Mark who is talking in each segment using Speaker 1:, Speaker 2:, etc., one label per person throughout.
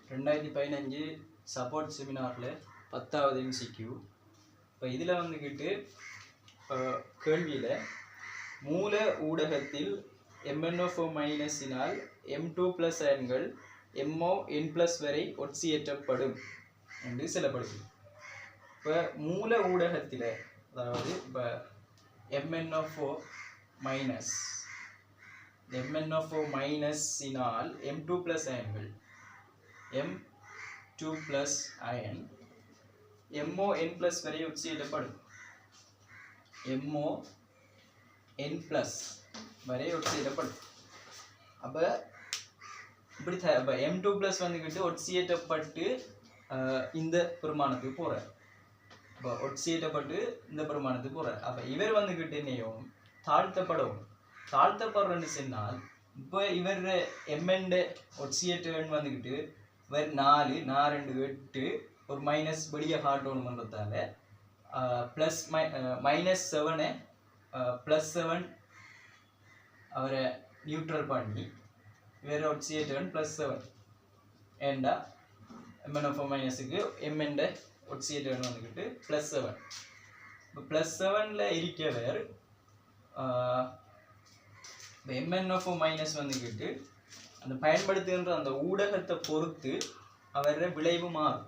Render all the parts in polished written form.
Speaker 1: 2015 support செமினாரில் 10வது MCQ. இப்போ இதில் வந்துக்கிட்டு கேள்வியில் மூல ஊடகத்தில் MnO4 மைனஸினால் M2+ அயன்கள் MoN+ வரை ஒட்சியேற்றப்படும் என்று சொல்லப்படுது. இப்போ மூல ஊடகத்தில் அதாவது இப்போ MnO4 மைனஸினால் M2+ அயன்கள் M2+ iron MoN+ வரை ஒட்சியேற்றப்படும். MoN+ வரை ஒட்சியேற்றப்படும். அப்போ இப்படி இப்போ M2+ வந்துக்கிட்டு ஒட்சியேற்றப்பட்டு இந்த பெருமானத்துக்கு போகிறார். இப்போ ஒட்சியேற்றப்பட்டு இந்த பெருமானத்துக்கு போகிறார். அப்போ இவர் வந்துக்கிட்டு என்னையும் தாழ்த்தப்படுறேன்னு சொன்னால் இப்போ இவர் Mn ஒட்சியேற்றன் வந்துக்கிட்டு இவர் 4 2 8 ஒரு மைனஸ் வெளியே காட்டணுன்றதால ப்ளஸ் -7 +7 அவரை நியூட்ரல் பண்ணி வேற ஒட்சியேற்றன் +7 ஏண்டா MnO4 மைனஸுக்கு Mn ஒட்சியேற்றன் வந்துக்கிட்டு +7. இப்போ +7ல் இருக்கவர் MnO4 மைனஸ் வந்துக்கிட்டு அந்த பயன்படுத்துகின்ற அந்த ஊடகத்தை பொறுத்து அவர விளைவு மாறும்.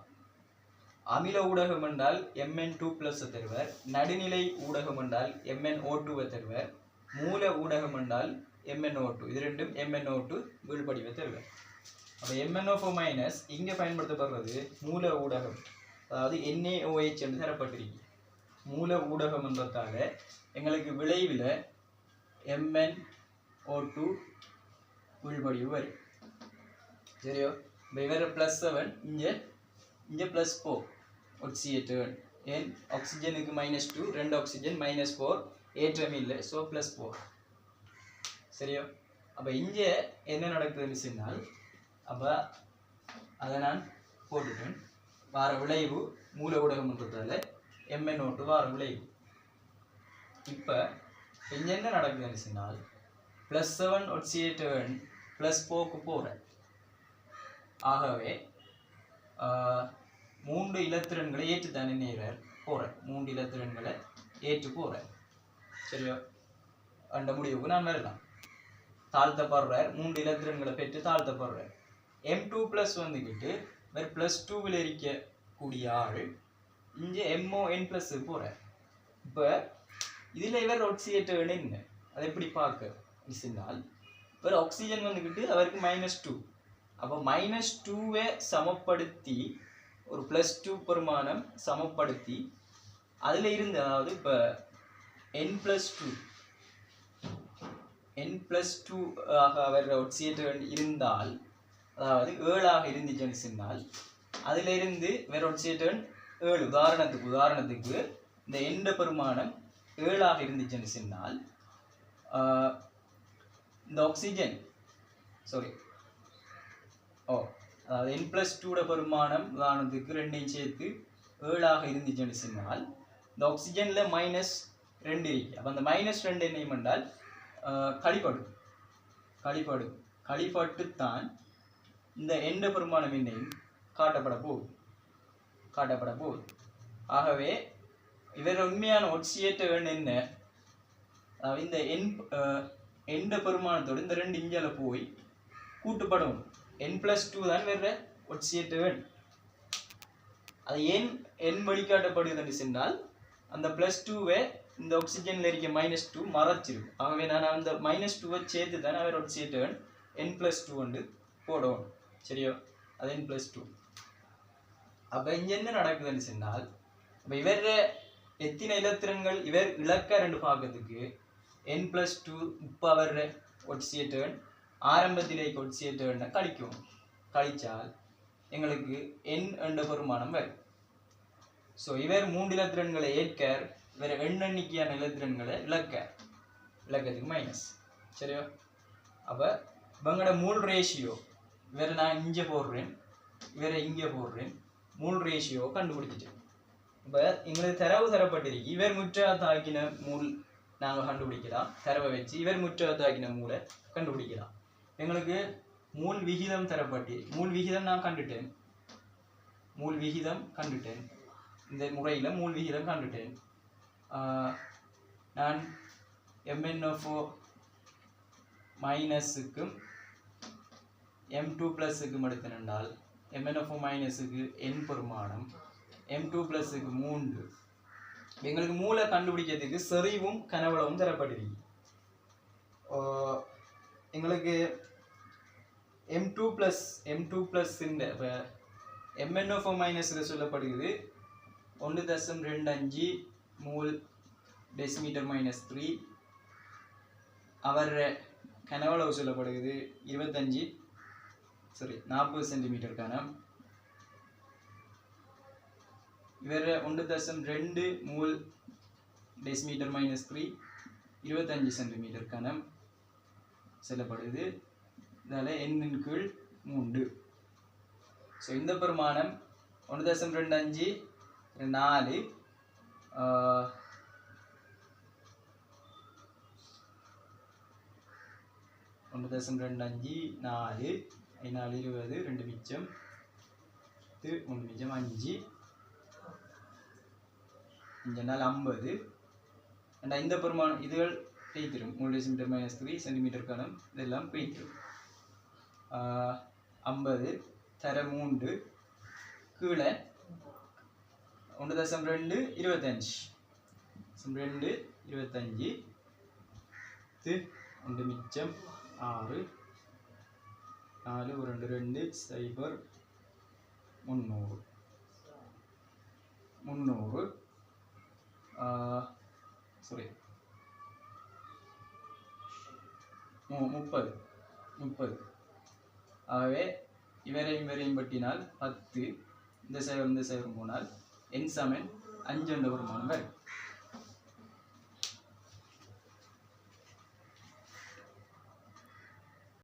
Speaker 1: அமில ஊடகம் என்றால் Mn2+ தருவர், நடுநிலை ஊடகம் என்றால் MnO2 தருவர், மூல ஊடகம் என்றால் MnO2. இது ரெண்டும் MnO2 வீழ்படிவை தருவர். அப்போ MnO4 மைனஸ் இங்கே பயன்படுத்தப்படுறது மூல ஊடகம், அதாவது NaOH என்று தரப்பட்டிருக்கு. மூல ஊடகம் என்றதால எங்களுக்கு விளைவில் MnO2 வீழ்படிவு வரும். சரியோ? இப்போ இவர் +7 இங்கே +4 ஒட்சியேற்றன். ஏன் ஆக்சிஜனுக்கு -2 2 ஆக்சிஜன் -4 ஏற்றம் இல்லை, ஸோ +4. சரியோ? அப்போ இங்கே என்ன நடக்குதுன்னு சொன்னால் அப்போ அதை நான் போட்டுட்டேன். வார விளைவு மூல ஊடகம்ன்றதால MnO2 வார விளைவு. இப்போ இங்கே என்ன நடக்குதுன்னு சொன்னால் +7 ஒட்சியேற்றன் +4க்கு போகிறேன். ஆகவே 3 இலத்திரன்களை ஏற்றுத்தானே நேரர் போகிறேன். 3 இலத்திரன்களை ஏற்று போகிறேன். சரியோ? அந்த முடிவுக்கு நான் வரலாம். தாழ்த்தப்படுறார், 3 இலத்திரன்களை பெற்று தாழ்த்தப்படுறார். M2+ வந்துக்கிட்டு வேறு +2வில் இருக்கக்கூடிய ஆள் இங்கே MoN+ போகிறார். இப்போ இதில் இவர் ஒட்சியேற்றன் என்ன அதை எப்படி பார்க்க சொன்னால் இவர் ஆக்சிஜன் வந்துக்கிட்டு அவருக்கு -2. அப்போ -2வை சமப்படுத்தி ஒரு +2 பெருமானம் சமப்படுத்தி அதில் இருந்து, அதாவது இப்போ N+2 ஆக அவர் ஒட்சியேற்றன் இருந்தால், அதாவது 7ஆக இருந்துச்சுன்னு சொன்னால் அதில் இருந்து வேற ஒட்சியேற்றன் 7. உதாரணத்துக்கு இந்த எண்ட பெருமானம் 7ஆக இருந்துச்சுன்னு சொன்னால் இந்த ஆக்சிஜன் அதாவது N+2 பெருமானம் உதாரணத்துக்கு 2ஐயும் சேர்த்து 7ஆக இருந்துச்சுன்னு சொன்னால் இந்த ஆக்சிஜனில் -2 இருக்கு. அப்போ அந்த -2 என்னையும் என்றால் கழிப்பட்டுத்தான் இந்த எண்ட பெருமானம் என்னையும் காட்டப்பட போகுது. ஆகவே இவர் உண்மையான ஒட்சியேற்றன் என்ன, அதாவது இந்த எண்ட பெருமானத்தோடு இந்த 2 இஞ்சால போய் கூட்டுப்படும். N+2 தான் வேற ஒட்சியேற்றன். அது ஏன் எண் வழிகாட்டப்படுதுன்னு சொன்னால் அந்த +2வை இந்த ஆக்சிஜனில் இருக்க -2 மறைச்சிருக்கு. ஆகவே நான் அந்த -2வை சேர்த்து தான் அவர் ஒட்சியேற்றன் N+2 வந்து போடணும். சரியோ? அது N+2. அப்போ இங்கே என்ன நடக்குதுன்னு சொன்னால் இப்போ இவர் எத்தனை இலத்திரன்கள் இவர் இலக்கார் என்று பார்க்கறதுக்கு N+2 இப்போ அவர் ஒட்சியேற்றன் ஆரம்பத்திலே ஒட்சியேற்றனை கழிச்சால் எங்களுக்கு N என்ற பெருமானம் வரும். ஸோ இவர் 3 இலத்திரன்களை ஏற்கார், வேற எண்ணிக்கையான இலத்திரன்களை இலக்கத்துக்கு மைனஸ். சரியோ? அப்போ இவங்களோட மூல் ரேஷியோ வேற நான் இங்கே போடுறேன், வேற இங்கே போடுறேன், மூல் ரேஷியோ கண்டுபிடிச்சிட்டேன். இப்போ எங்களுக்கு தரப்பட்டிருக்கு. இவர் முற்றாத்தாக்கின மூல் நாங்கள் கண்டுபிடிக்கலாம். தரவை வச்சு இவர் முற்றாத்தாக்கின மூலை கண்டுபிடிக்கலாம். எங்களுக்கு மூல் விகிதம் தரப்பட்டு மூல் விகிதம் நான் கண்டுட்டேன். மூல் விகிதம் கண்டுட்டேன். இந்த முறையில் மூல் விகிதம் கண்டுட்டேன். நான் MnO மைனஸுக்கும் M2 ப்ளஸுக்கும் எடுத்தேன்னால் MnO மைனஸுக்கு n பெருமானம், M2 ப்ளஸுக்கு 3. எங்களுக்கு மூலை கண்டுபிடிக்கிறதுக்கு செறிவும் கனவளவும் தரப்படுது. எங்களுக்கு M2 ப்ளஸ் இப்போ MnO மைனஸில் சொல்லப்படுகிறது 1.25 மூல் டெசிமீட்டர் மைனஸ் 3. அவர் கனவளவு சொல்லப்படுகிறது 40 சென்டிமீட்டர் கனம். இவர் 1.2 மூல் டெசிமீட்டர் மைனஸ் 3 25 சென்டிமீட்டர் கனம் சொல்லப்படுது. இதால் n கீழ் 3. ஸோ இந்த பெருமானம் 1.25 4 1.25 4 4 20 2 மிச்சம் 3 மிச்சம் 5 5 50. இந்த பெருமானம் இதுகள் பெய்திரும் 3 டெசிமீட்டர் மைனஸ் 3 சென்டிமீட்டர் கனம் இதெல்லாம் பெய்திரும். 50 தர 3 கீழே 1.2 25 2 25 1 மிச்சம் 6 4 2 2 0 300 30 ஆகவே இவரையும் பட்டினால் 10 இந்த சேவம் போனால் n சமன் 5 என்ற பெருமானம் வரும்.